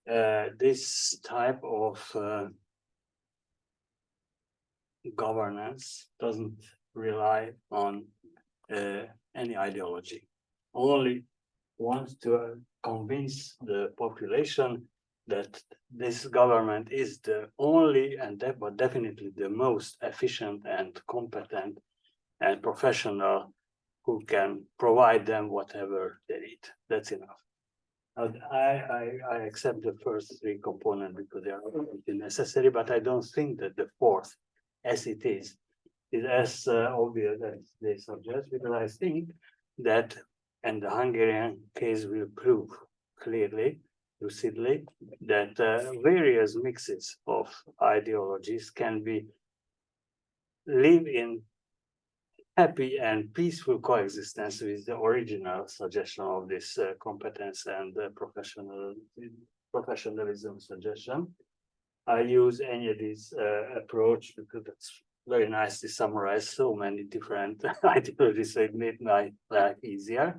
this type of governance doesn't rely on any ideology, only wants to convince the population that this government is the only and but definitely the most efficient and competent and professional who can provide them whatever they need. That's enough. I accept the first three components because they are necessary, but I don't think that the fourth, as it is as obvious as they suggest, because I think that, and the Hungarian case will prove clearly, lucidly, that various mixes of ideologies can be live in happy and peaceful coexistence with the original suggestion of this competence and professionalism suggestion. I use Enye's approach because it's very nicely summarized so many different ideologies, so it made my life easier.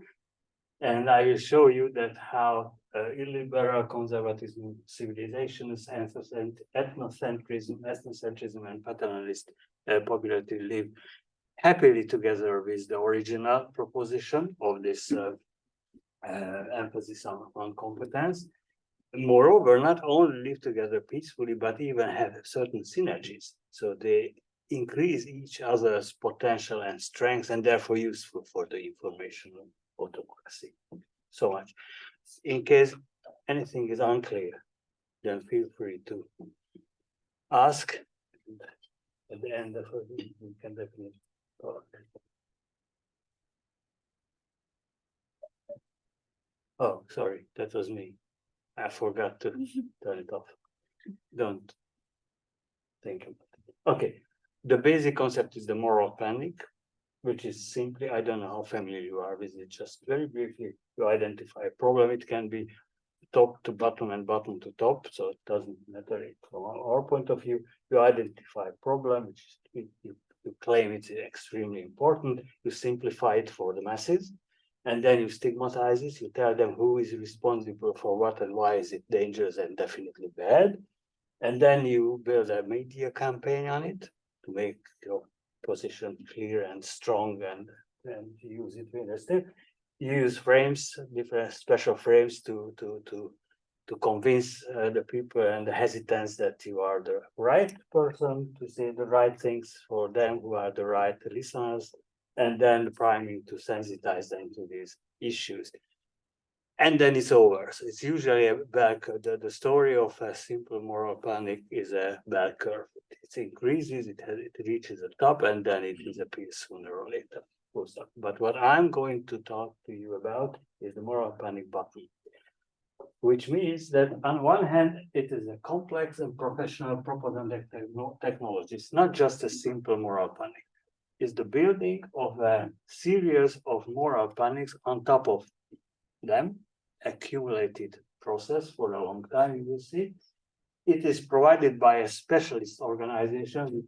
And I will show you that how illiberal conservatism, civilizations, ethnocentrism, and paternalist popularity live happily together with the original proposition of this emphasis on competence. Moreover, not only live together peacefully, but even have certain synergies. So they increase each other's potential and strengths, and therefore useful for the informational autocracy. So much. In case anything is unclear, then feel free to ask. At the end of it, we can definitely talk. Oh, sorry, that was me. I forgot to turn it off. Don't think about it. Okay, the basic concept is the moral panic, which is simply, I don't know how familiar you are with it, just very briefly, you identify a problem. It can be top to bottom and bottom to top, so it doesn't matter. From our point of view, you identify a problem, which you claim it's extremely important, you simplify it for the masses, and then you stigmatize it, you tell them who is responsible for what and why is it dangerous and definitely bad. And then you build a media campaign on it to make your position clear and strong and use it realistic. You use frames, different special frames to convince the people and the hesitants that you are the right person to say the right things for them who are the right listeners, and then priming to sensitize them to these issues. And then it's over. So it's usually a bell curve. The story of a simple moral panic is a bell curve. It increases, it reaches the top, and then it disappears sooner or later. But what I'm going to talk to you about is the moral panic button, which means that on one hand, it is a complex and professional propaganda technology. It's not just a simple moral panic. It's the building of a series of moral panics on top of them, accumulated process for a long time, you will see. It is provided by a specialist organization,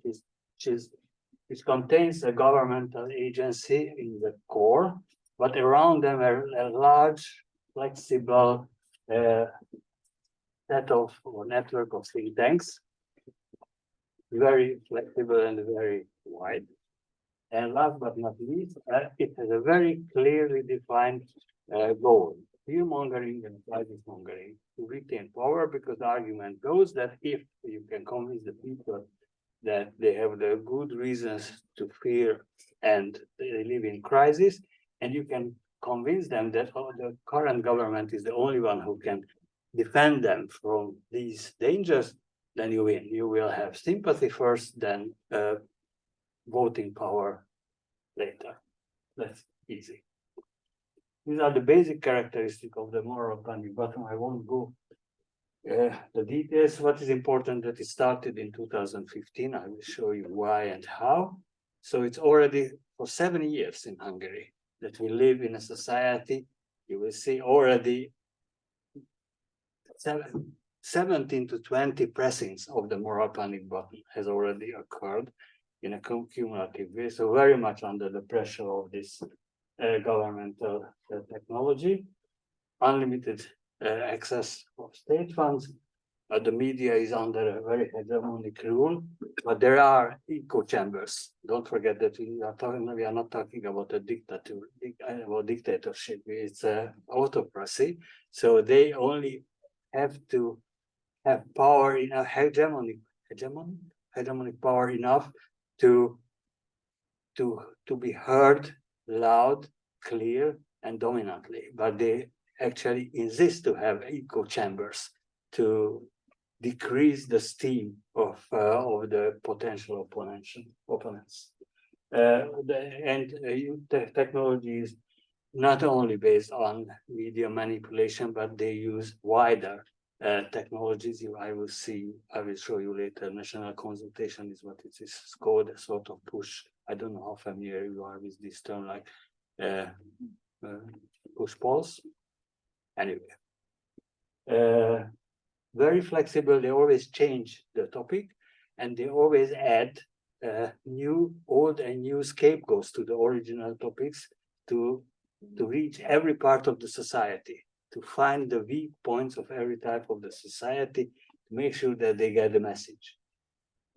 which contains a governmental agency in the core, but around them a large, flexible set of or network of think tanks, very flexible and very wide. And last but not least, it has a very clearly defined goal, fear-mongering and crisis-mongering, to retain power, because the argument goes that if you can convince the people that they have the good reasons to fear and they live in crisis, and you can convince them that the current government is the only one who can defend them from these dangers, then you win. You will have sympathy first, then voting power later. That's easy. These are the basic characteristics of the moral panic button. I won't go the details. What is important that it started in 2015. I will show you why and how. So it's already for 7 years in Hungary that we live in a society. You will see already 17 to 20 pressings of the moral panic button has already occurred in a cumulative way. So very much under the pressure of this governmental technology. Unlimited excess of state funds. The media is under a very hegemonic rule, but there are echo chambers. Don't forget that we are not talking about a dictatorship. It's an autocracy. So they only have to have power in a hegemonic power enough to be heard loud, clear, and dominantly. But they actually insist to have echo chambers to decrease the steam of the potential opponents. Technology is not only based on media manipulation, but they use wider technologies. I will show you later. National consultation is what it is called, a sort of push. I don't know how familiar you are with this term, like push polls. Anyway, very flexible. They always change the topic, and they always add old and new scapegoats to the original topics to reach every part of the society, to find the weak points of every type of the society, to make sure that they get the message.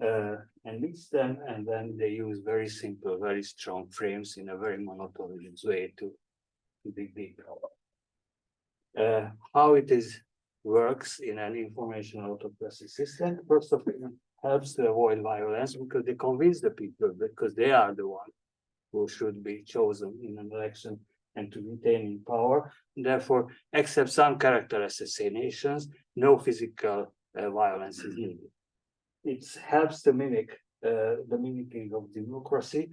And mix them, and then they use very simple, very strong frames in a very monotonous way to dig deep. How it works in an informational autocracy system. First of all, helps to avoid violence because they convince the people, because they are the one who should be chosen in an election and to retain in power. Therefore, except some character assassinations, no physical violence is needed. It helps to mimic the mimicking of democracy,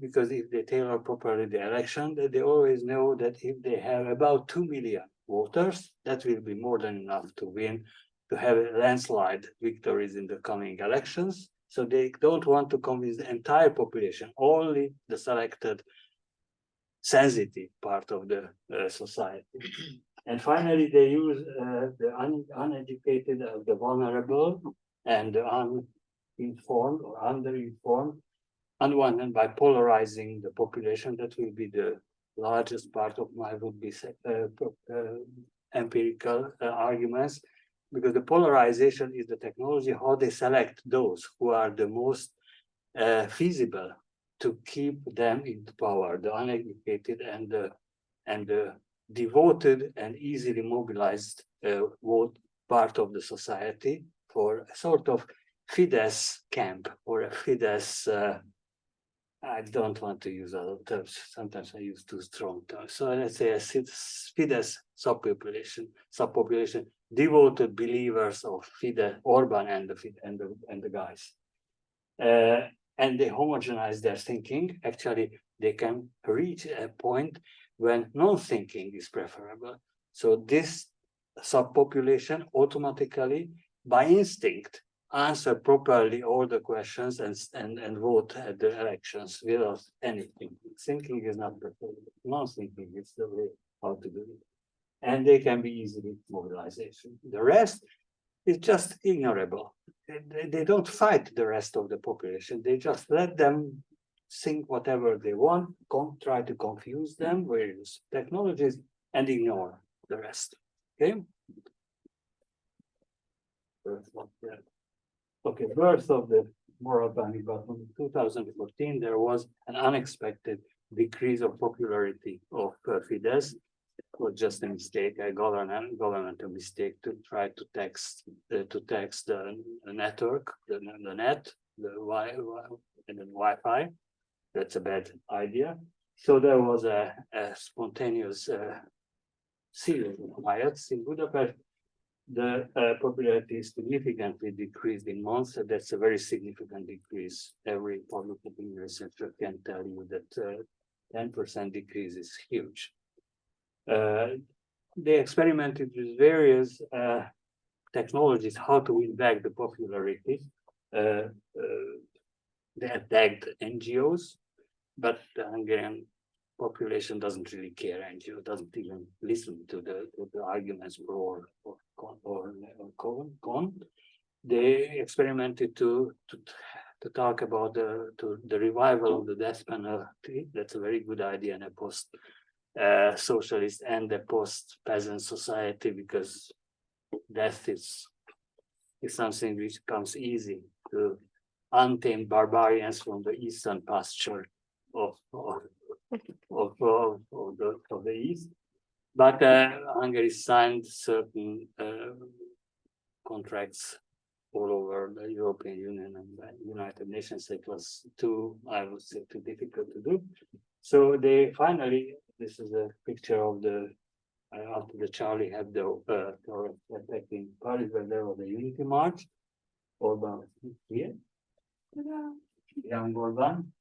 because if they tailor properly the election, they always know that if they have about 2 million voters, that will be more than enough to win, to have landslide victories in the coming elections. So they don't want to convince the entire population, only the selected sensitive part of the society. And finally, they use the uneducated, the vulnerable, and the uninformed or underinformed, on one hand, by polarizing the population. That will be the largest part of my would-be empirical arguments, because the polarization is the technology, how they select those who are the most feasible to keep them in power, the uneducated and the devoted and easily mobilized vote part of the society for a sort of Fidesz camp or a Fidesz. I don't want to use other terms. Sometimes I use too strong terms. So let's say a Fidesz subpopulation, devoted believers of Fidesz, Orban and the guys. And they homogenize their thinking. Actually, they can reach a point when non-thinking is preferable. So this subpopulation automatically, by instinct, answer properly all the questions and vote at the elections without anything. Thinking is not preferable. Non-thinking is the way how to do it. And they can be easily mobilization. The rest is just ignorable. They don't fight the rest of the population. They just let them think whatever they want, try to confuse them, various technologies, and ignore the rest. Okay? Okay, birth of the moral panic button. In 2014, there was an unexpected decrease of popularity of Fidesz. It was just a mistake, a governmental mistake to try to tax the network, the net, and the Wi-Fi. That's a bad idea. So there was a spontaneous series of riots in Budapest. The popularity significantly decreased in months. That's a very significant decrease. Every public opinion researcher can tell you that 10% decrease is huge. They experimented with various technologies how to win back the popularity. They attacked NGOs, but the Hungarian population doesn't really care. NGO doesn't even listen to the arguments for or con. They experimented to talk about the revival of the death penalty. That's a very good idea in a socialist and the post-peasant society, because death is something which comes easy to untamed barbarians from the eastern pasture of the east. But Hungary signed certain contracts all over the European Union and the United Nations. It was I would say, too difficult to do. So they finally, this is a picture of the after the Charlie Hebdo attack in Paris, where there was a unity march. Orban here, young Orban.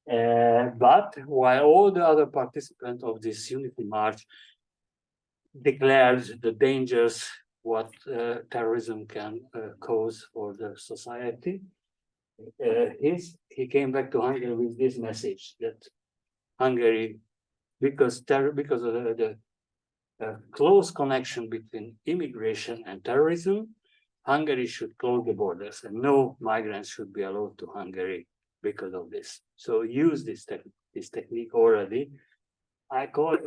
But while all the other participants of this unity march declared the dangers what terrorism can cause for the society, he came back to Hungary with this message that Hungary, because of the close connection between immigration and terrorism, Hungary should close the borders and no migrants should be allowed to Hungary because of this. So use this technique already. I call it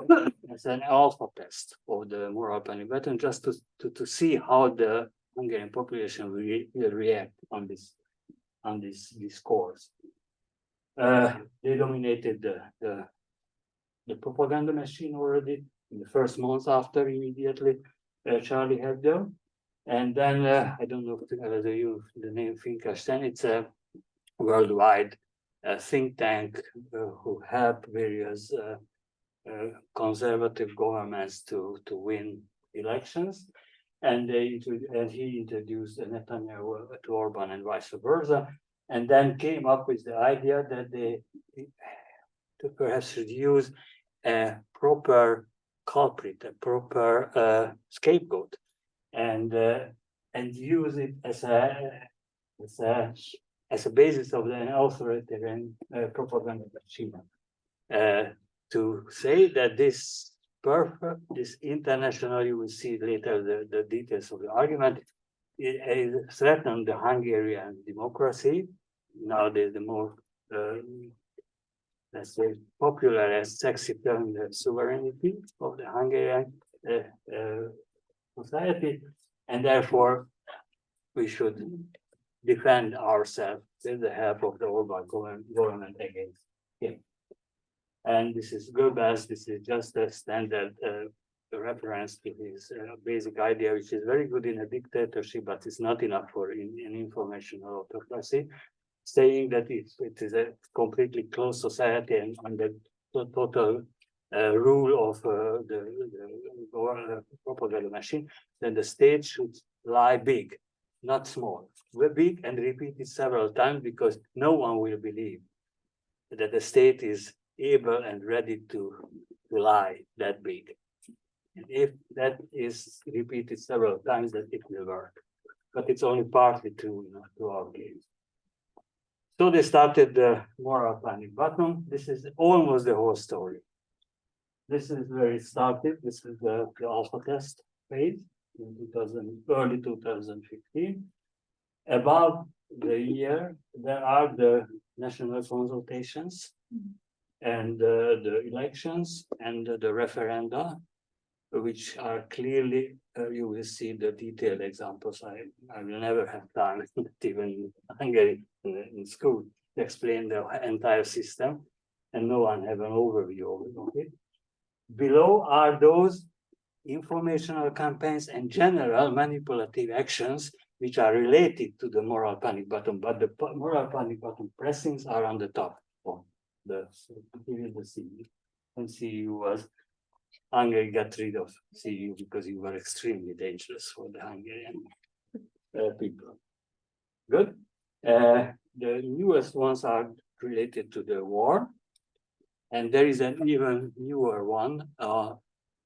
as an alpha test of the moral panic button, just to see how the Hungarian population will react on this discourse. They dominated the propaganda machine already in the first months after immediately Charlie Hebdo. And then I don't know whether you the name Finkelstein. It's a worldwide think tank who help various conservative governments to win elections, and he introduced Netanyahu to Orban and vice versa, and then came up with the idea that they perhaps should use a proper culprit, a proper scapegoat, and use it as a basis of an authoritarian propaganda machine. To say that this international, you will see later the details of the argument, it threatened the Hungarian democracy. Nowadays, the more let's say popular as sexy term, the sovereignty of the Hungarian society, and therefore we should defend ourselves with the help of the Orban government against him. And this is Goebbels. This is just a standard reference to his basic idea, which is very good in a dictatorship, but it's not enough for an informational autocracy, saying that it is a completely closed society and under total rule of the propaganda machine, then the state should lie big, not small. We're big and repeat it several times because no one will believe that the state is able and ready to lie that big. And if that is repeated several times, that it will work. But it's only partly true to our case. So they started the moral panic button. This is almost the whole story. This is where it started. This is the alpha test phase in early 2015. About the year, there are the national consultations and the elections and the referenda, which are clearly, you will see the detailed examples. I will never have time, even in Hungary in school, to explain the entire system, and no one have an overview of it. Okay? Below are those informational campaigns and general manipulative actions which are related to the moral panic button, but the moral panic button pressings are on the top of the CEU. And CEU was, Hungary got rid of CEU because you were extremely dangerous for the Hungarian people. Good. The newest ones are related to the war. And there is an even newer one.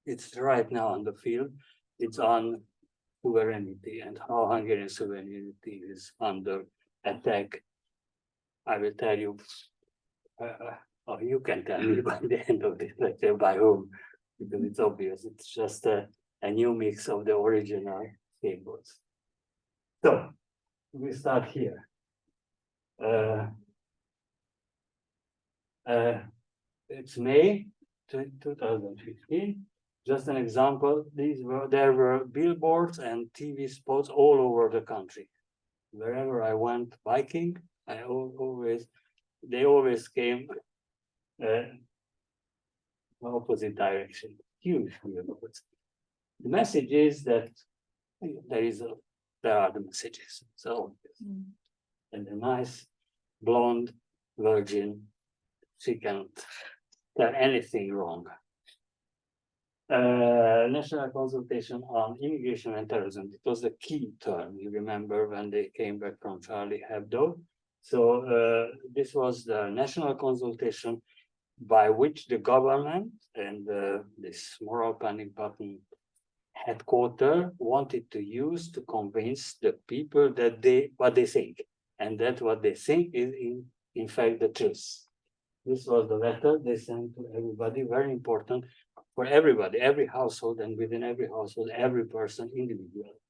It's right now on the field. It's on sovereignty and how Hungarian sovereignty is under attack. I will tell you, or you can tell me by the end of this lecture by whom, because it's obvious. It's just a new mix of the original scapegoats. So we start here. It's May 2015. Just an example, there were billboards and TV spots all over the country. Wherever I went biking, they always came opposite direction. Huge billboards. The message is that there are the messages. So, and a nice blonde virgin, she can't tell anything wrong. National consultation on immigration and terrorism. It was the key term. You remember when they came back from Charlie Hebdo. So this was the national consultation by which the government and this moral panic button headquarters wanted to use to convince the people that what they think, and that what they think is in fact the truth. This was the letter they sent to everybody, very important for everybody, every household, and within every household, every person individually,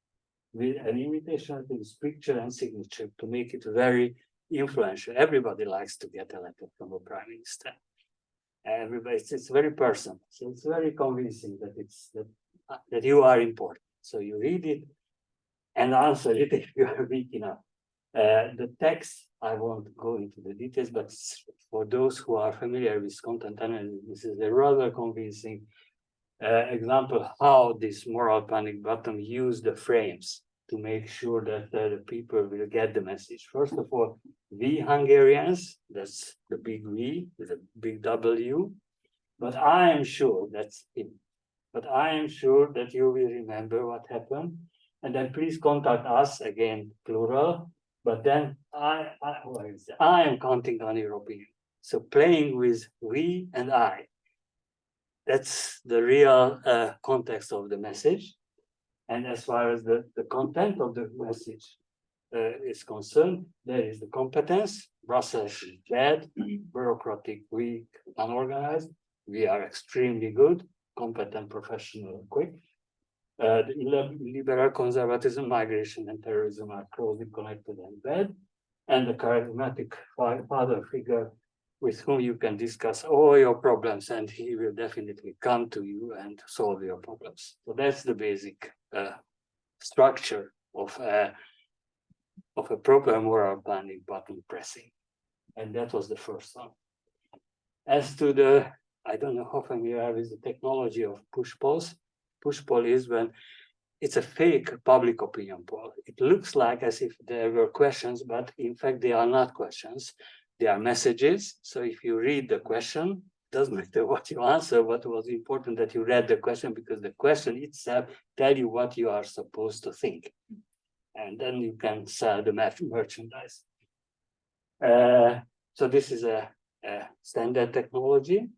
with an invitation to his picture and signature to make it very influential. Everybody likes to get a letter from a prime minister. Everybody, it's very personal. So it's very convincing that you are important. So you read it and answer it if you are weak enough. The text, I won't go into the details, but for those who are familiar with content analysis, this is a rather convincing example how this moral panic button used the frames to make sure that the people will get the message. First of all, we Hungarians, that's the big we, with a big W, but I am sure that's him. But I am sure that you will remember what happened. And then please contact us, again, plural. But then I am counting on your opinion. So playing with we and I, that's the real context of the message. And as far as the content of the message is concerned, there is the competence. Brussels is bad, bureaucratic, weak, unorganized. We are extremely good, competent, professional, quick. The liberal conservatism, migration, and terrorism are closely connected and bad. And the charismatic father figure with whom you can discuss all your problems, and he will definitely come to you and solve your problems. So that's the basic structure of a proper moral panic button pressing. And that was the first one. As to the, I don't know how familiar with the technology of push polls. Push poll is when it's a fake public opinion poll. It looks like as if there were questions, but in fact, they are not questions. They are messages. So if you read the question, it doesn't matter what you answer. What was important that you read the question, because the question itself tells you what you are supposed to think. And then you can sell the merchandise. So this is a standard technology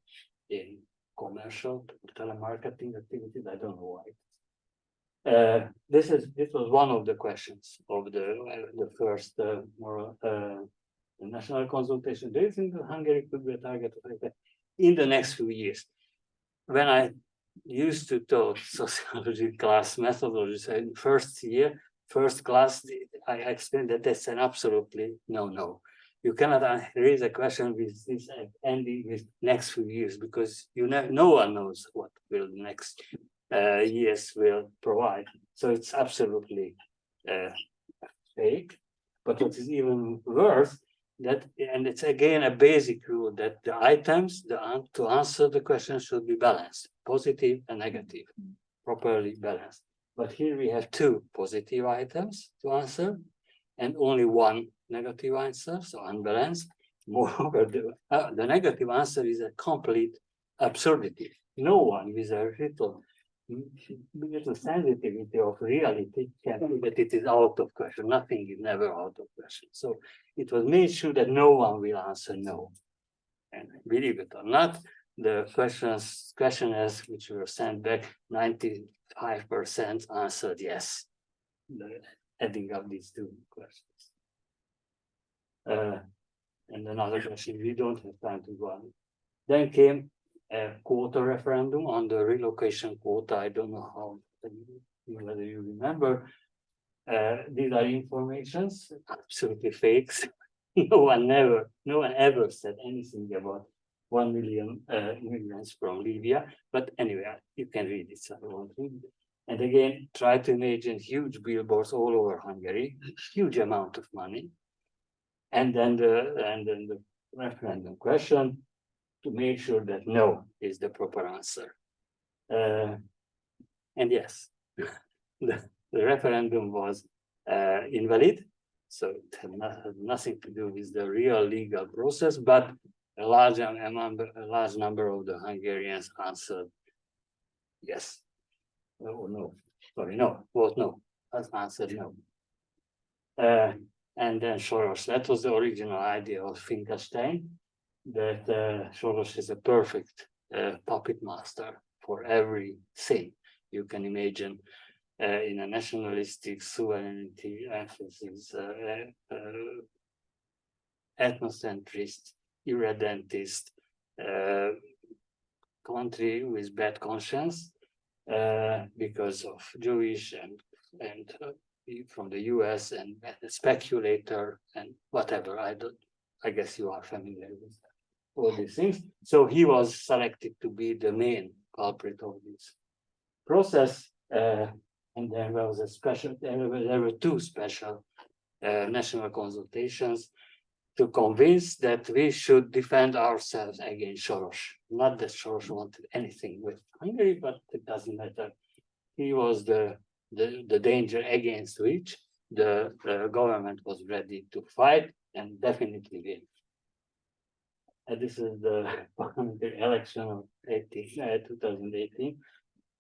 in commercial telemarketing activities. I don't know why. This was one of the questions of the first national consultation. Do you think that Hungary could be a target of that in the next few years? When I used to taught sociology class methodology, so in first class, I explained that that's an absolutely no. You cannot raise a question with this ending with next few years, because no one knows what will the next years will provide. So it's absolutely fake. But what is even worse, that, and it's again a basic rule, that the items to answer the question should be balanced, positive and negative, properly balanced. But here we have two positive items to answer and only one negative answer, so unbalanced. Moreover, the negative answer is a complete absurdity. No one with a little sensitivity of reality can see that it is out of question. Nothing is never out of question. So it was made sure that no one will answer no. And believe it or not, the questionnaires which were sent back, 95% answered yes. Adding up these two questions. And another question, we don't have time to go on. Then came a quota referendum on the relocation quota. I don't know whether you remember. These are informations, absolutely fakes. No one ever said anything about 1 million immigrants from Libya. But anyway, you can read it, so I won't read it. And again, try to imagine huge billboards all over Hungary, huge amount of money. And then the referendum question to make sure that no is the proper answer. And yes, the referendum was invalid, so it had nothing to do with the real legal process, but a large number of the Hungarians answered yes. Oh, no, sorry, no, vote no, answered no. And then Soros, that was the original idea of Finkelstein, that Soros is a perfect puppet master for everything you can imagine in a nationalistic sovereignty emphasis, ethnocentrist, irredentist country with bad conscience because of Jewish and from the US and a speculator and whatever. I guess you are familiar with all these things. So he was selected to be the main culprit of this process. And there was a special, there were two special national consultations to convince that we should defend ourselves against Soros. Not that Soros wanted anything with Hungary, but it doesn't matter. He was the danger against which the government was ready to fight and definitely win. And this is the parliamentary election of 2018.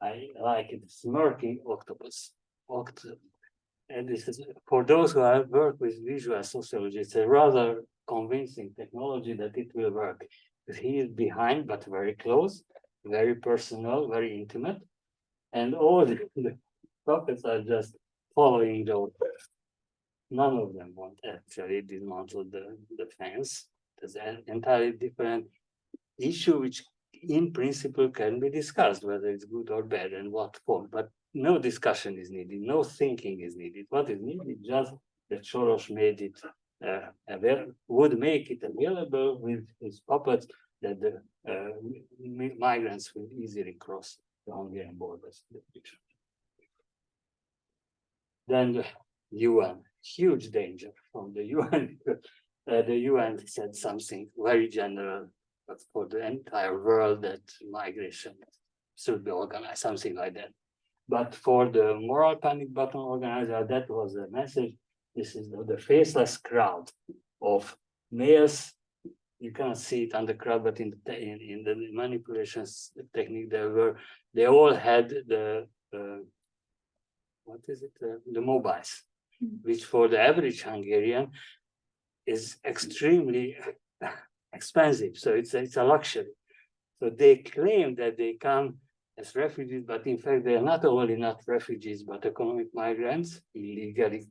I like it, smirking octopus. And this is for those who have worked with visual sociology, it's a rather convincing technology that it will work. Because he is behind, but very close, very personal, very intimate. And all the puppets are just following the order. None of them want actually dismantle the fence. There's an entirely different issue, which in principle can be discussed, whether it's good or bad and what form, but no discussion is needed, no thinking is needed. What is needed just that Soros made it would make it available with his puppets that the migrants will easily cross the Hungarian borders in the future. Then the UN, huge danger from the UN. The UN said something very general, but for the entire world that migration should be organized, something like that. But for the moral panic button organizer, that was the message. This is the faceless crowd of males. You cannot see it on the crowd, but in the manipulations technique, they all had the the mobiles, which for the average Hungarian is extremely expensive. So it's a luxury. So they claim that they come as refugees, but in fact, they are not only not refugees, but economic migrants illegally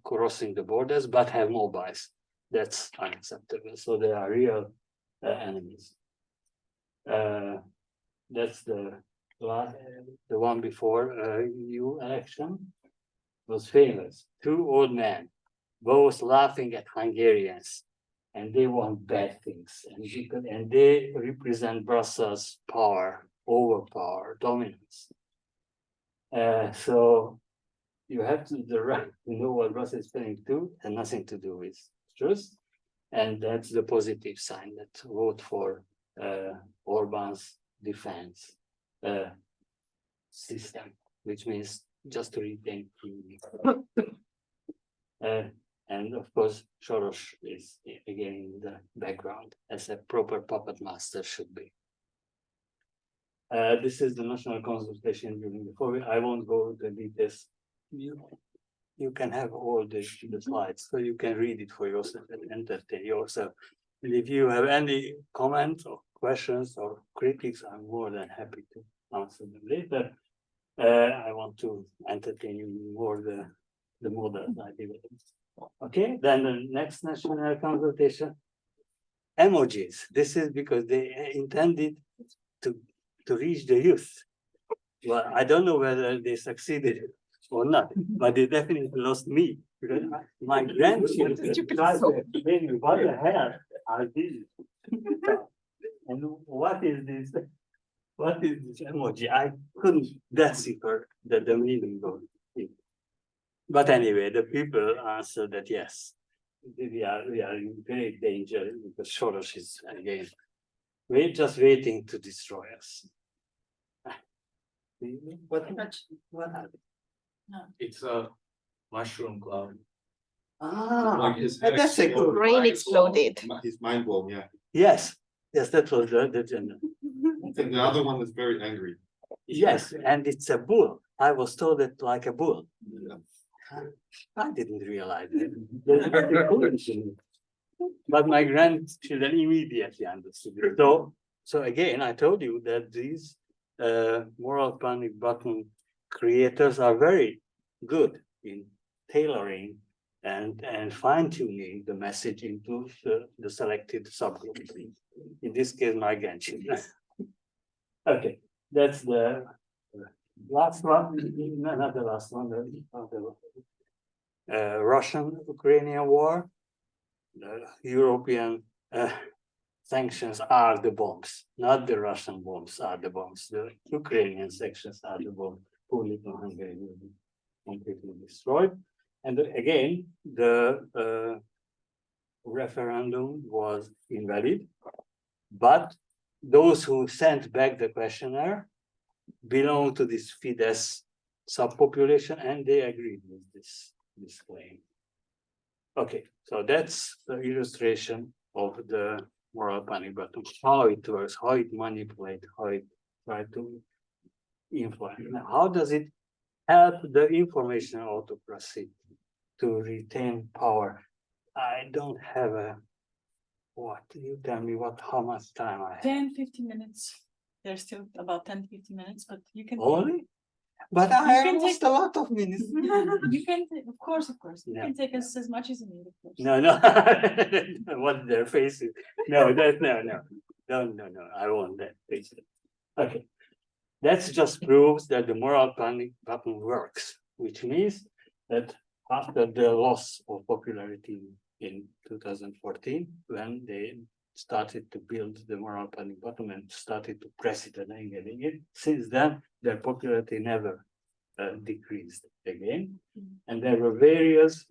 crossing the borders, but have mobiles. That's unacceptable. So they are real enemies. That's the one before EU election was famous. Two old men, both laughing at Hungarians, and they want bad things, and they represent Brussels' power, overpower, dominance. So you have the right to know what Brussels is planning to do, and nothing to do with truth. And that's the positive sign, that vote for Orban's defense system, which means just to retain and of course, Soros is again in the background, as a proper puppet master should be. This is the national consultation during the COVID. I won't go into details. You can have all the slides, so you can read it for yourself and entertain yourself. And if you have any comments or questions or critiques, I'm more than happy to answer them later. I want to entertain you more the models I developed. Okay, then the next national consultation, emojis. This is because they intended to reach the youth. Well, I don't know whether they succeeded or not, but they definitely lost me. Because my grandchildren tried to explain me what the hell are these. And what is this? What is this emoji? I couldn't decipher the meaning of it. But anyway, the people answered that yes, we are in great danger because Soros is again just waiting to destroy us. What happened? It's a mushroom cloud. Ah, his that's a good. Brain exploded. His mind blown, yeah. Yes, that was the gender. I think the other one was very angry. Yes, and it's a bull. I was told it like a bull. Yeah. I didn't realize it. That's very cool. But my grandchildren immediately understood it. So again, I told you that these moral panic button creators are very good in tailoring and fine-tuning the message into the selected subgroup. In this case, my grandchildren. Okay, that's the last one, not the last one, the Russian-Ukrainian war. The European sanctions are the bombs, not the Russian bombs are the bombs. The Ukrainian sanctions are the bombs. Poland and Hungary will be completely destroyed. And again, the referendum was invalid, but those who sent back the questionnaire belong to this Fidesz subpopulation, and they agreed with this claim. Okay, so that's the illustration of the moral panic button, how it works, how it manipulates, how it tries to influence. Now, how does it help the informational autocracy to retain power? I don't have a, what, you tell me how much time I have. 10-15 minutes. There's still about 10-15 minutes, but you can. Only? But You I can lost take- a lot of minutes. You can, of course. You Yeah. can take as much as you need, of course. No, what their faces. No, no, I won't that face it. Okay. That just proves that the moral panic button works, which means that after the loss of popularity in 2014, when they started to build the moral panic button and started to press it and getting it, since then their popularity never decreased again. And there were various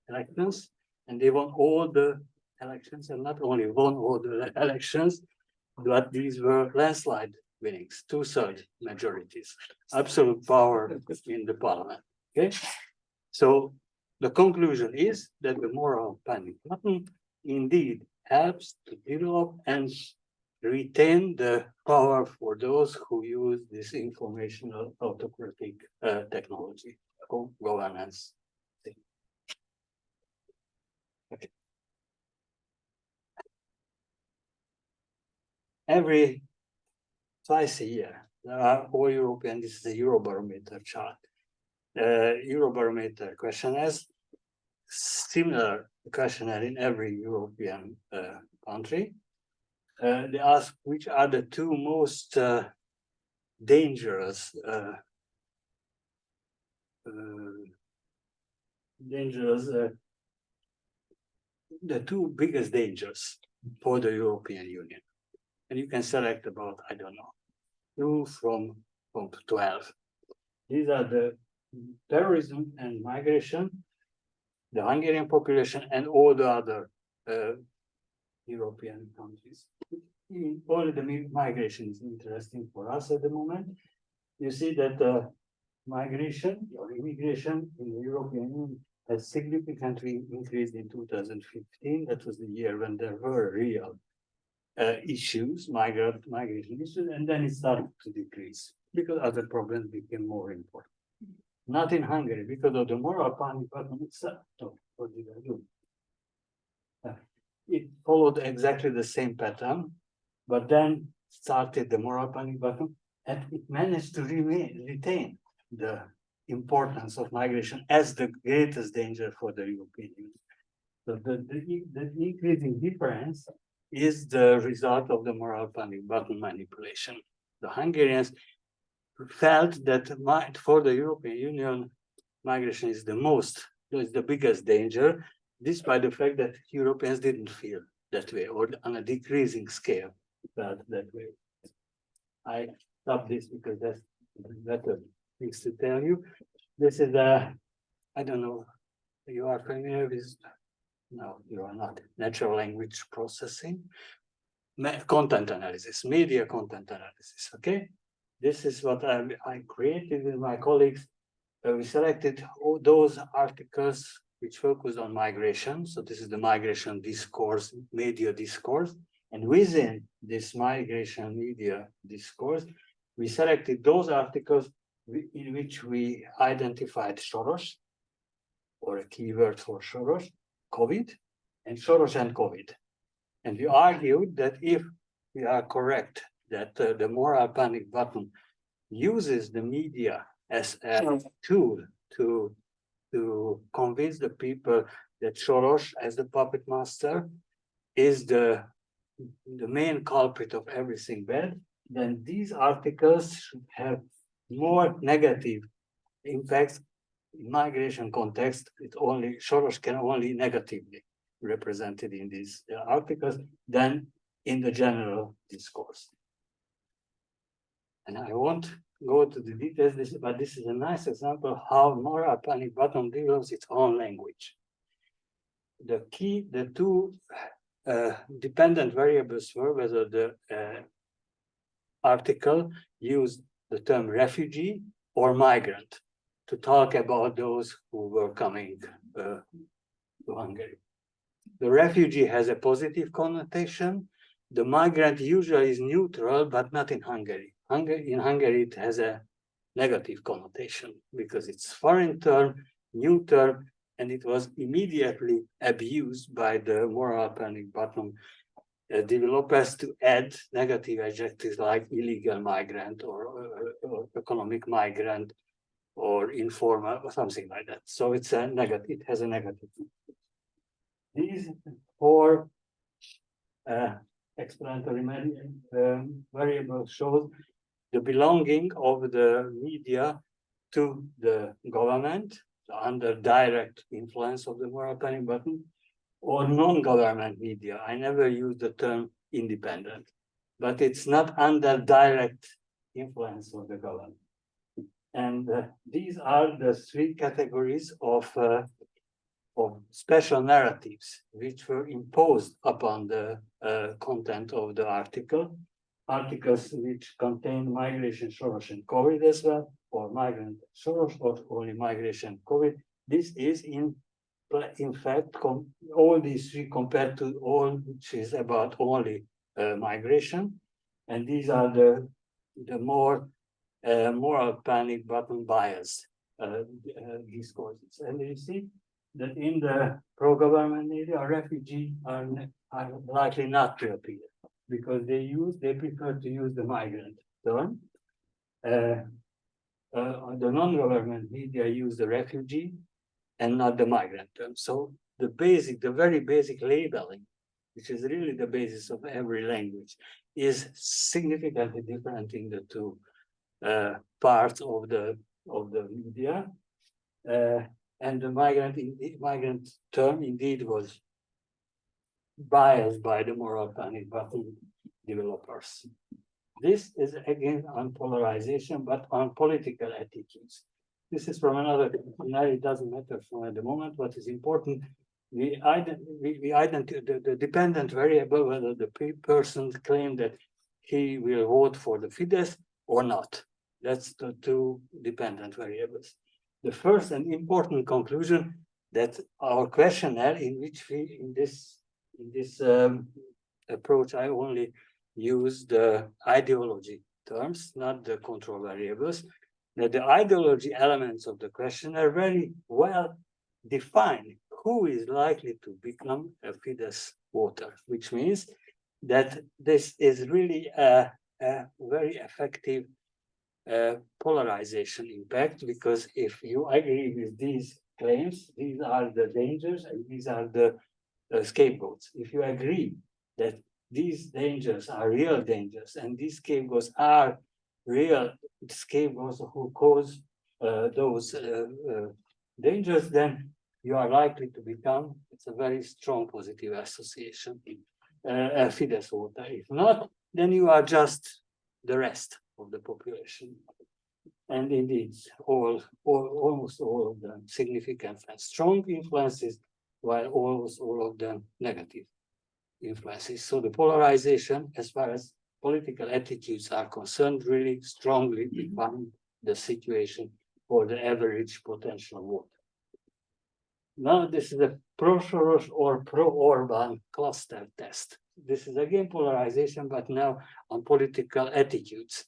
elections, and they won all the elections, and not only won all the elections, but these were landslide winnings, 2/3 majorities, absolute power in the parliament. Okay, so the conclusion is that the moral panic button indeed helps to develop and retain the power for those who use this informational autocratic technology, governance. Okay. Every twice a year, there are all European, this is a Eurobarometer chart. Eurobarometer questionnaires, similar questionnaire in every European country. They ask which are the two most dangerous the two biggest dangers for the European Union. And you can select about, I don't know, 2 from 12. These are the terrorism and migration, the Hungarian population, and all the other European countries. Only the migration is interesting for us at the moment. You see that migration or immigration in the European Union has significantly increased in 2015. That was the year when there were real issues, migration issues, and then it started to decrease because other problems became more important. Not in Hungary because of the moral panic button itself. So what did I do? It followed exactly the same pattern, but then started the moral panic button, and it managed to retain the importance of migration as the greatest danger for the European Union. So the increasing difference is the result of the moral panic button manipulation. The Hungarians felt that for the European Union, migration is the biggest danger, despite the fact that Europeans didn't feel that way, or on a decreasing scale, that way. I stop this because that's better things to tell you. This is I don't know, you are familiar with, no, you are not, natural language processing, content analysis, media content analysis, okay? This is what I created with my colleagues. We selected all those articles which focus on migration. So this is the migration discourse, media discourse. And within this migration media discourse, we selected those articles in which we identified Soros, or a keyword for Soros, COVID, and Soros and COVID. And we argued that if we are correct, that the moral panic button uses the media as a tool to convince the people that Soros, as the puppet master, is the main culprit of everything bad, then these articles should have more negative impacts. In migration context, Soros can only negatively represented in these articles than in the general discourse. And I won't go to the details, but this is a nice example how moral panic button develops its own language. The two dependent variables were whether the article used the term refugee or migrant to talk about those who were coming to Hungary. The refugee has a positive connotation. The migrant usually is neutral, but not in Hungary. In Hungary, it has a negative connotation because it's foreign term, new term, and it was immediately abused by the moral panic button developers to add negative adjectives like illegal migrant or economic migrant or informal or something like that. So it's a negative, it has a negative. These four explanatory variables show the belonging of the media to the government under direct influence of the moral panic button, or non-government media. I never use the term independent, but it's not under direct influence of the government. And these are the three categories of special narratives which were imposed upon the content of the article. Articles which contain migration, Soros, and COVID as well, or migrant Soros, or only migration, COVID. This is in fact all these three compared to all which is about only migration, and these are the more moral panic button bias discourses. And you see that in the pro-government media, refugees are likely not to appear because they prefer to use the migrant term. The non-government media use the refugee and not the migrant term. So the very basic labeling, which is really the basis of every language, is significantly different in the two parts of the media. And the migrant term indeed was biased by the moral panic button developers. This is again on polarization, but on political attitudes. This is from another, it doesn't matter for the moment. What is important, we identify the dependent variable, whether the person claim that he will vote for the Fidesz or not. That's the two dependent variables. The first and important conclusion that our questionnaire, in which we in this approach, I only use the ideology terms, not the control variables. That the ideology elements of the question are very well defined. Who is likely to become a Fidesz voter, which means that this is really a very effective polarization impact, because if you agree with these claims, these are the dangers and these are the scapegoats. If you agree that these dangers are real dangers and these scapegoats are real scapegoats who cause those dangers, then you are likely to become, it's a very strong positive association. a Fidesz voter. If not, then you are just the rest of the population. And indeed, almost all of them significant and strong influences, while almost all of them negative influences. So the polarization, as far as political attitudes are concerned, really strongly define the situation for the average potential voter. Now, this is a pro-Soros or pro-Orban cluster test. This is again polarization, but now on political attitudes.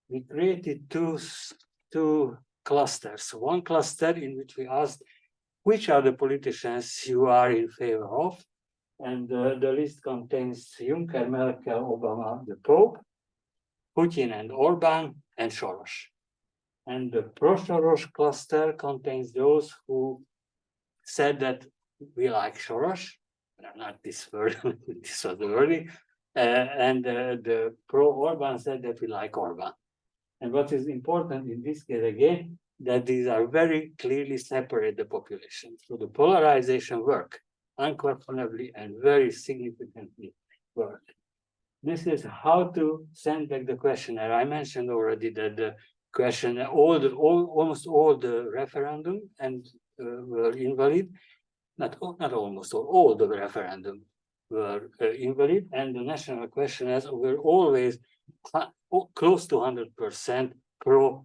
We created two clusters. One cluster in which we asked which are the politicians you are in favor of, and the list contains Juncker, Merkel, Obama, the Pope, Putin and Orban, and Soros. And the pro-Soros cluster contains those who said that we like Soros, not this word, this was the wording, and the pro-Orban said that we like Orban. And what is important in this case again, that these are very clearly separate the population. So the polarization work unquestionably and very significantly work. This is how to send back the questionnaire. I mentioned already that the questionnaire, almost all the referendum and were invalid. Not almost all the referendum were invalid, and the national questionnaires were always close to 100% pro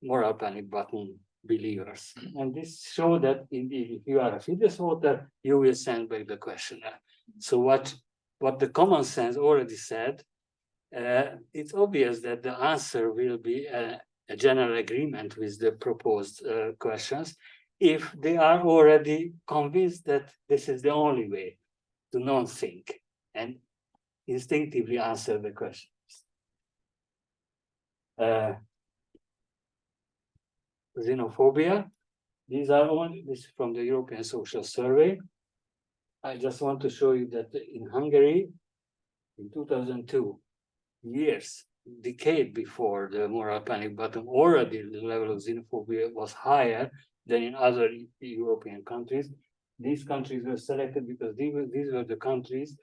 moral panic button believers. And this shows that indeed, if you are a Fidesz voter, you will send back the questionnaire. So what the common sense already said, it's obvious that the answer will be a general agreement with the proposed questions if they are already convinced that this is the only way to not think and instinctively answer the questions. Xenophobia. These are only this is from the European Social Survey. I just want to show you that in Hungary, in 2002, decade before the moral panic button, already the level of xenophobia was higher than in other European countries. These countries were selected because these were the countries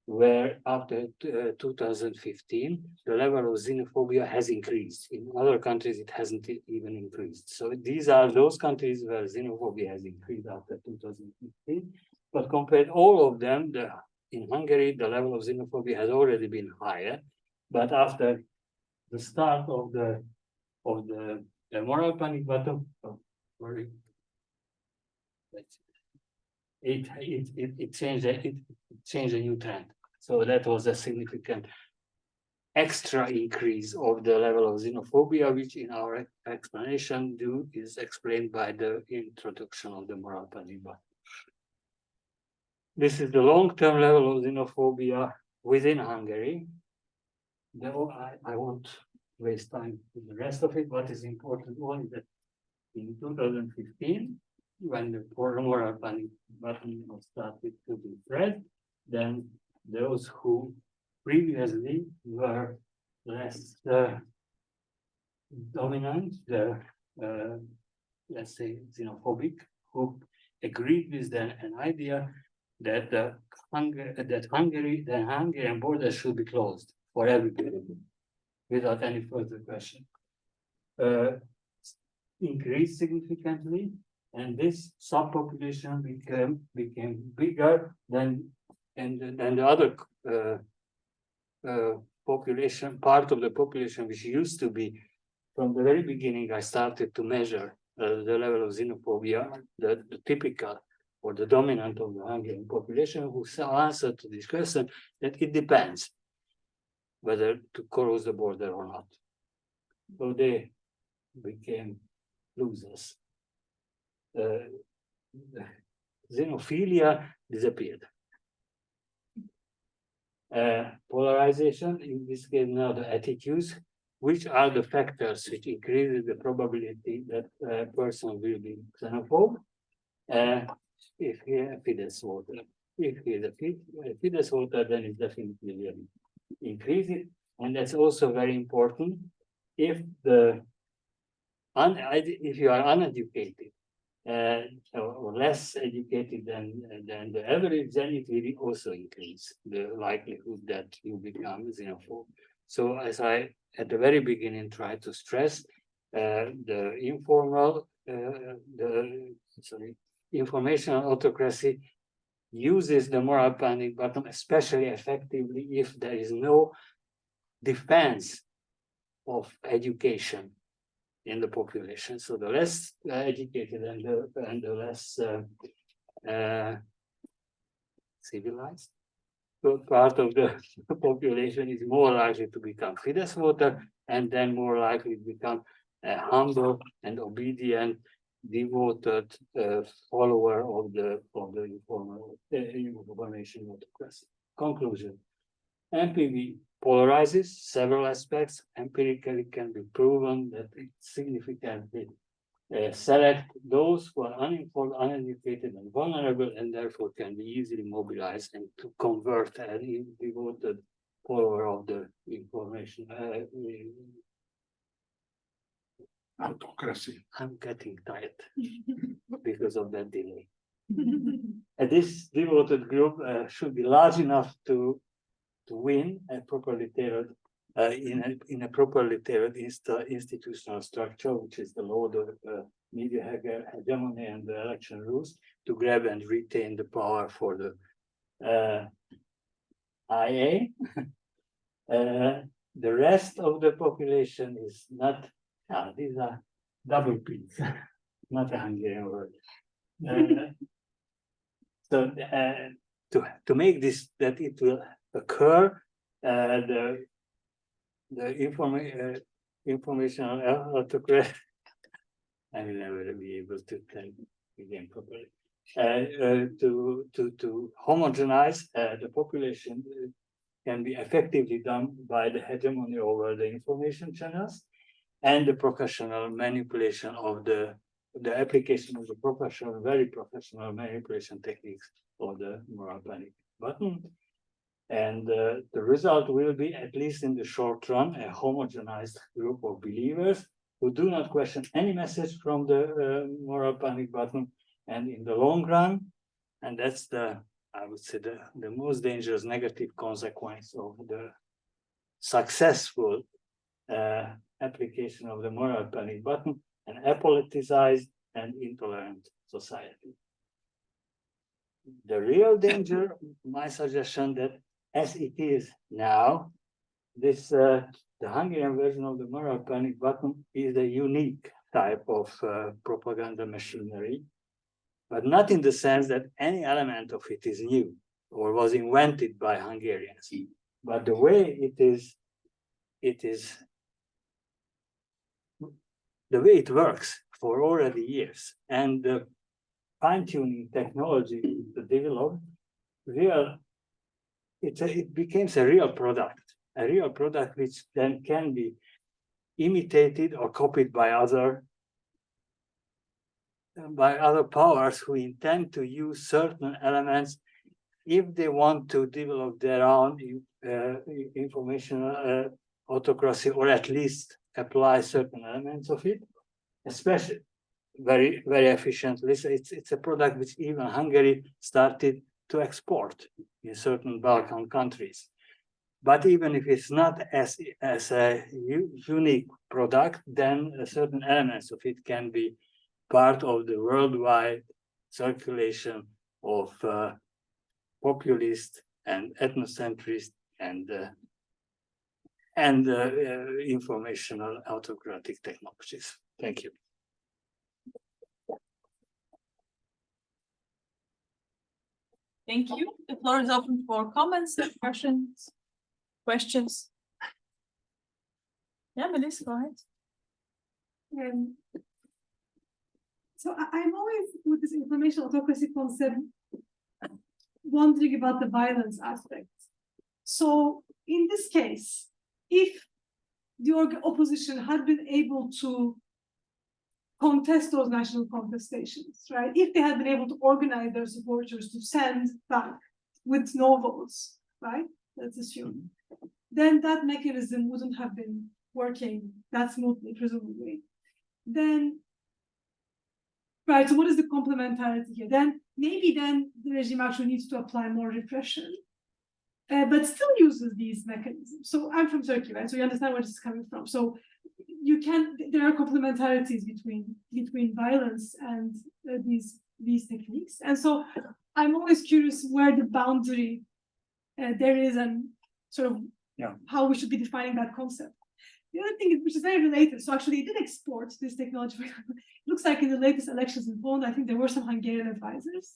where after 2015, the level of xenophobia has increased. In other countries, it hasn't even increased. So these are those countries where xenophobia has increased after 2015. But compared all of them, in Hungary, the level of xenophobia has already been higher. But after the start of the moral panic button, it changed a new trend. So that was a significant extra increase of the level of xenophobia, which in our explanation is explained by the introduction of the moral panic button. This is the long-term level of xenophobia within Hungary. I won't waste time with the rest of it. What is important one is that in 2015, when the moral panic button was started to be spread, then those who previously were less dominant, let's say xenophobic, who agreed with an idea that the Hungarian border should be closed for everybody without any further question. Increased significantly, and this subpopulation became bigger than the other population, part of the population which used to be. From the very beginning, I started to measure the level of xenophobia, the typical or the dominant of the Hungarian population, who answered to this question that it depends whether to close the border or not. So they became losers. Xenophilia disappeared. Polarization, in this case now the attitudes, which are the factors which increases the probability that a person will be xenophobe if he is a Fidesz voter. If he is a Fidesz voter, then it definitely will increase it. And that's also very important. If you are uneducated or less educated than the average, then it will also increase the likelihood that you become xenophobe. So as I at the very beginning tried to stress, the informational autocracy uses the moral panic button especially effectively if there is no defense of education in the population. So the less educated and the less civilized part of the population is more likely to become Fidesz voter, and then more likely to become a humble and obedient, devoted follower of the information autocracy. Conclusion: MPV polarizes several aspects. Empirically can be proven that it significantly select those who are uninformed, uneducated, and vulnerable, and therefore can be easily mobilized and to convert a devoted follower of the information. Autocracy. I'm getting tired because of that delay. This devoted group should be large enough to win a properly tailored in a properly tailored institutional structure, which is the law, the media hegemony, and the election rules, to grab and retain the power for the IA. The rest of the population is not. These are double P's, not a Hungarian word. So to make this that it will occur, the informational autocracy, I will never be able to tell again properly. To homogenize the population can be effectively done by the hegemony over the information channels and the professional manipulation of the application of the professional, very professional manipulation techniques of the moral panic button. And the result will be, at least in the short run, a homogenized group of believers who do not question any message from the moral panic button. And in the long run, and that's I would say, the most dangerous negative consequence of the successful application of the moral panic button, an apoliticized and intolerant society. The real danger, my suggestion, that as it is now, this the Hungarian version of the moral panic button is a unique type of propaganda machinery, but not in the sense that any element of it is new or was invented by Hungarians, but the way the way it works for already years, and the fine-tuning technology developed, it becomes a real product which then can be imitated or copied by other powers who intend to use certain elements if they want to develop their own informational autocracy, or at least apply certain elements of it, especially very, very efficiently. So it's a product which even Hungary started to export in certain Balkan countries. But even if it's not as a unique product, then certain elements of it can be part of the worldwide circulation of populist and ethnocentrist and informational autocratic technologies. Thank you. Thank you. The floor is open for comments, questions. Yeah, Melissa, go ahead. So I'm always, with this information autocracy concept, wondering about the violence aspect. So in this case, if the opposition had been able to contest those national contestations, right? If they had been able to organize their supporters to send back with no votes, right? Let's assume. Then that mechanism wouldn't have been working that smoothly, presumably. Then Right, so what is the complementarity here? Then maybe then the regime actually needs to apply more repression, but still uses these mechanisms. So I'm from Turkey, right? So you understand where this is coming from. So there are complementarities between violence and these techniques. And so I'm always curious where the boundary there is and sort of how we should be defining that concept. The other thing, which is very related, so actually it did export this technology. It looks like in the latest elections in Poland, I think there were some Hungarian advisors,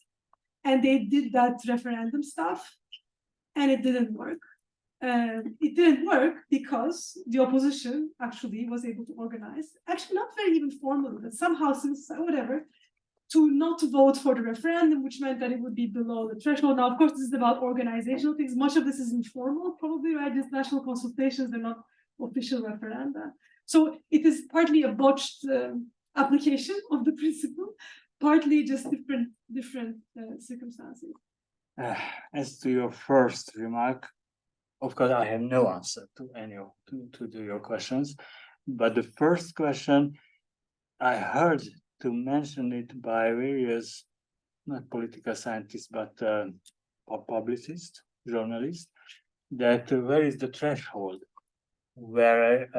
and they did that referendum stuff, and it didn't work. It didn't work because the opposition actually was able to organize, actually not very even formally, but somehow, since whatever, to not vote for the referendum, which meant that it would be below the threshold. Now, of course, this is about organizational things. Much of this is informal, probably, right? These national consultations, they're not official referenda. So it is partly a botched application of the principle, partly just different circumstances. As to your first remark, of course, I have no answer to any of to your questions. But the first question, I heard to mention it by various, not political scientists, but publicists, journalists, that where is the threshold where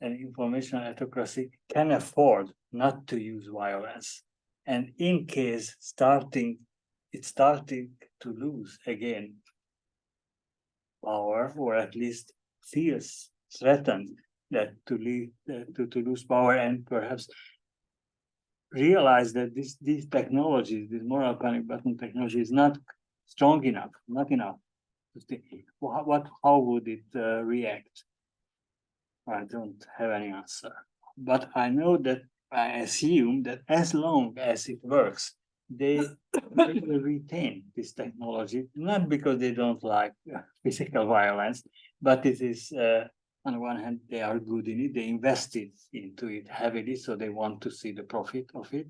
an informational autocracy can afford not to use violence, and in case it's starting to lose again power, or at least feels threatened that to lose power, and perhaps realize that these technologies, this moral panic button technology, is not strong enough, not enough. How would it react? I don't have any answer, but I know that I assume that as long as it works, they will retain this technology, not because they don't like physical violence, but it is, on the one hand, they are good in it, they invested into it heavily, so they want to see the profit of it.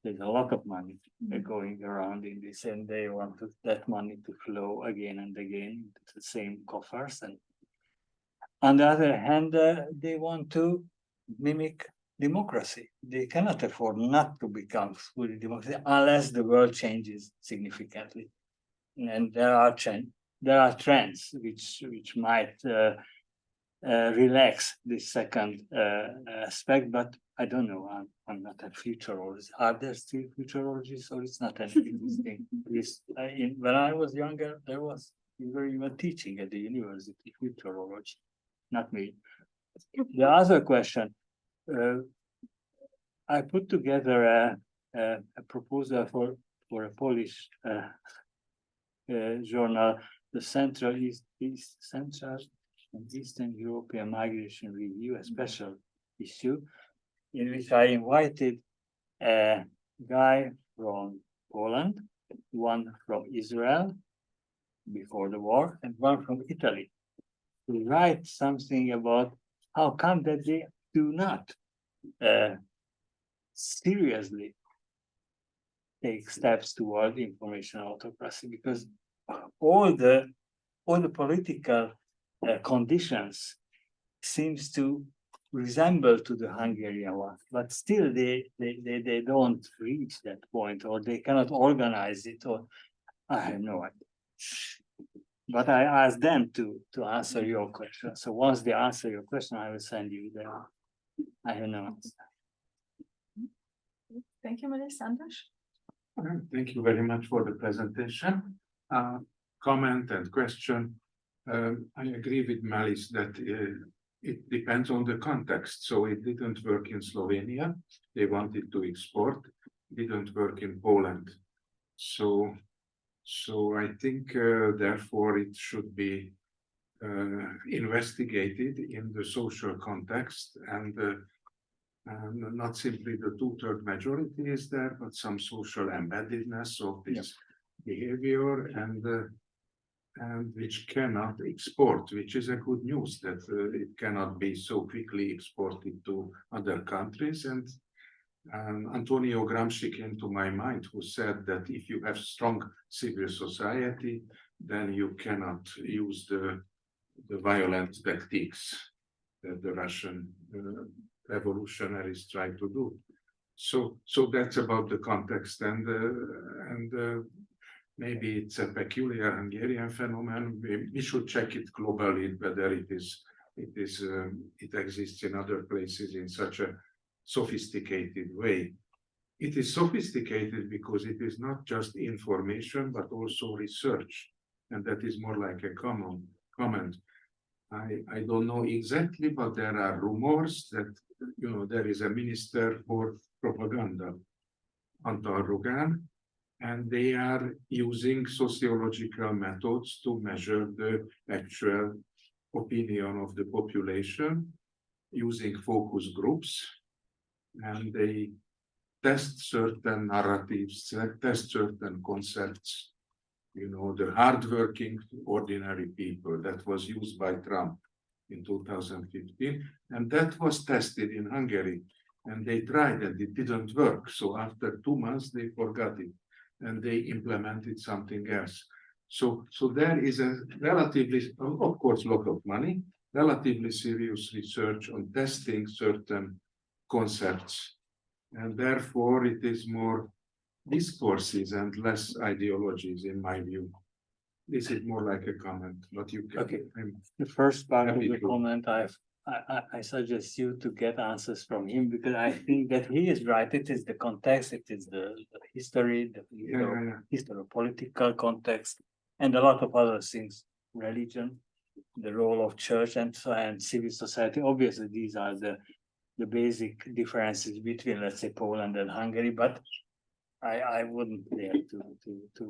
There's a lot of money going around in this, and they want that money to flow again and again into the same coffers. And on the other hand, they want to mimic democracy. They cannot afford not to become fully democratic unless the world changes significantly. And there are trends which might relax this second aspect, but I don't know. I'm not a futurologist. Are there still futurologists, or it's not an existing? When I was younger, we were even teaching at the university futurology, not me. The other question, I put together a proposal for a Polish journal, the Central and Eastern European Migration Review, a special issue, in which I invited a guy from Poland, one from Israel before the war, and one from Italy, to write something about how come that they do not seriously take steps toward information autocracy, because all the political conditions seems to resemble to the Hungarian one, but still they don't reach that point, or they cannot organize it, or I have no idea. But I asked them to answer your question. So once they answer your question, I will send you the. I have no answer. Thank you, Melissa. Andras? Thank you very much for the presentation. Comment and question. I agree with Melis that it depends on the context. So it didn't work in Slovenia. They wanted to export. It didn't work in Poland. So I think therefore it should be investigated in the social context, and not simply the 2/3 majority is there, but some social embeddedness of this behavior, and which cannot export, which is a good news that it cannot be so quickly exported to other countries. And Antonio Gramsci came to my mind, who said that if you have strong civil society, then you cannot use the violent tactics that the Russian revolutionaries try to do. So that's about the context, and maybe it's a peculiar Hungarian phenomenon. We should check it globally whether it exists in other places in such a sophisticated way. It is sophisticated because it is not just information but also research, and that is more like a comment. I don't know exactly, but there are rumors that there is a minister for propaganda, Antal Rogán, and they are using sociological methods to measure the actual opinion of the population using focus groups, and they test certain narratives, test certain concepts. The hardworking, ordinary people that was used by Trump in 2015, and that was tested in Hungary, and they tried and it didn't work. So after 2 months, they forgot it and they implemented something else. So there is a relatively, of course, lot of money, relatively serious research on testing certain concepts, and therefore it is more discourses and less ideologies, in my view. This is more like a comment, but you can. Okay. The first part of happy the to- comment, I suggest you to get answers from him, because I think that he is right. It is the context, it is the history, Yeah. historical context, and a lot of other things, religion, the role of church and civil society. Obviously, these are the basic differences between, let's say, Poland and Hungary, but I wouldn't dare to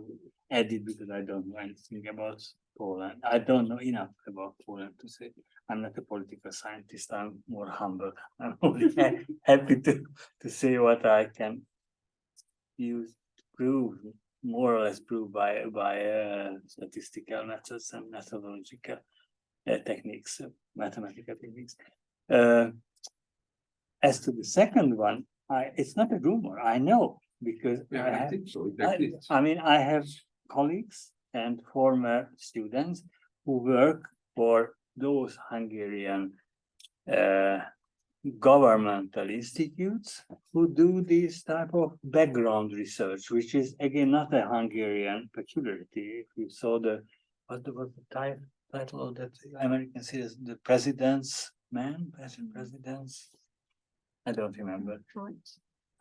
add it because I don't know anything about Poland. I don't know enough about Poland to say. I'm not a political scientist. I'm more humble. I'm only happy to say what I can use to prove, more or less prove by statistical methods and methodological techniques, mathematical techniques. As to the second one, it's not a rumor. I know, because Yeah, I think so. It I exists. mean, I have colleagues and former students who work for those Hungarian governmental institutes who do this type of background research, which is again not a Hungarian peculiarity. If you saw what was the title of that American series, The President's Man, President's, I don't remember.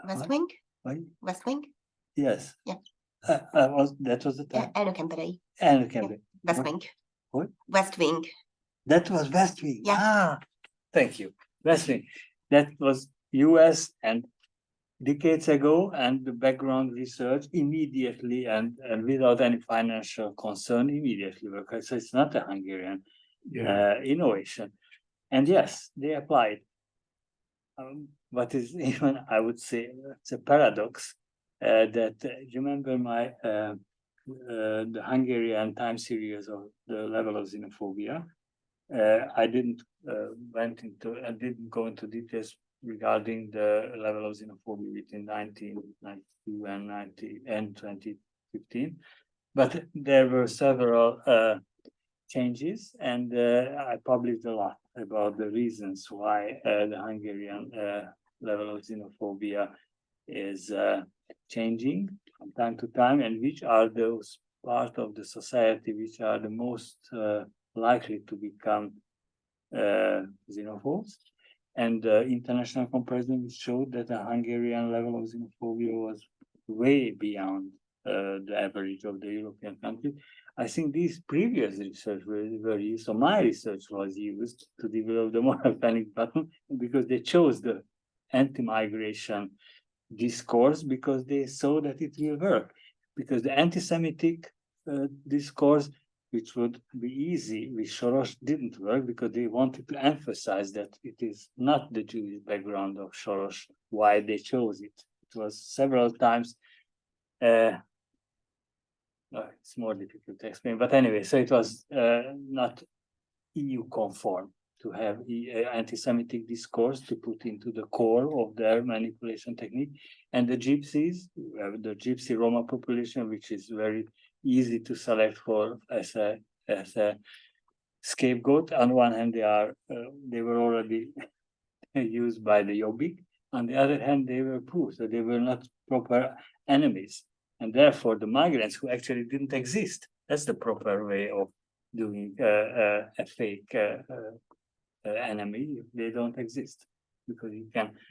West Wing? What? West Wing? Yes. Yeah. That was the time. Elnökembere. West What? Wing. What? West Wing. That was West Wing. Yeah. Ah, thank you. West Wing. That was US and decades ago, and the background research immediately and without any financial concern immediately worked. So it's not a Hungarian innovation. And yes, they applied. What is even, I would say, it's a paradox that you remember the Hungarian time series of the level of xenophobia. I didn't go into details regarding the level of xenophobia between 1992 and 2015, but there were several changes, and I published a lot about the reasons why the Hungarian level of xenophobia is changing from time to time, and which are those parts of the society which are the most likely to become xenophobes. And international comparison showed that the Hungarian level of xenophobia was way beyond the average of the European countries. I think these previous research were used, so my research was used to develop the moral panic button, because they chose the anti-migration discourse because they saw that it will work. Because the anti-Semitic discourse, which would be easy with Soros, didn't work because they wanted to emphasize that it is not the Jewish background of Soros why they chose it. It was several times. It's more difficult to explain, but anyway, so it was not EU conform to have anti-Semitic discourse to put into the core of their manipulation technique. And the gypsies, the gypsy Roma population, which is very easy to select for as a scapegoat. On one hand, they were already used by the Jobbik, On the other hand, they were poor, so they were not proper enemies. And therefore, the migrants who actually didn't exist, that's the proper way of doing a fake enemy. They don't exist because you can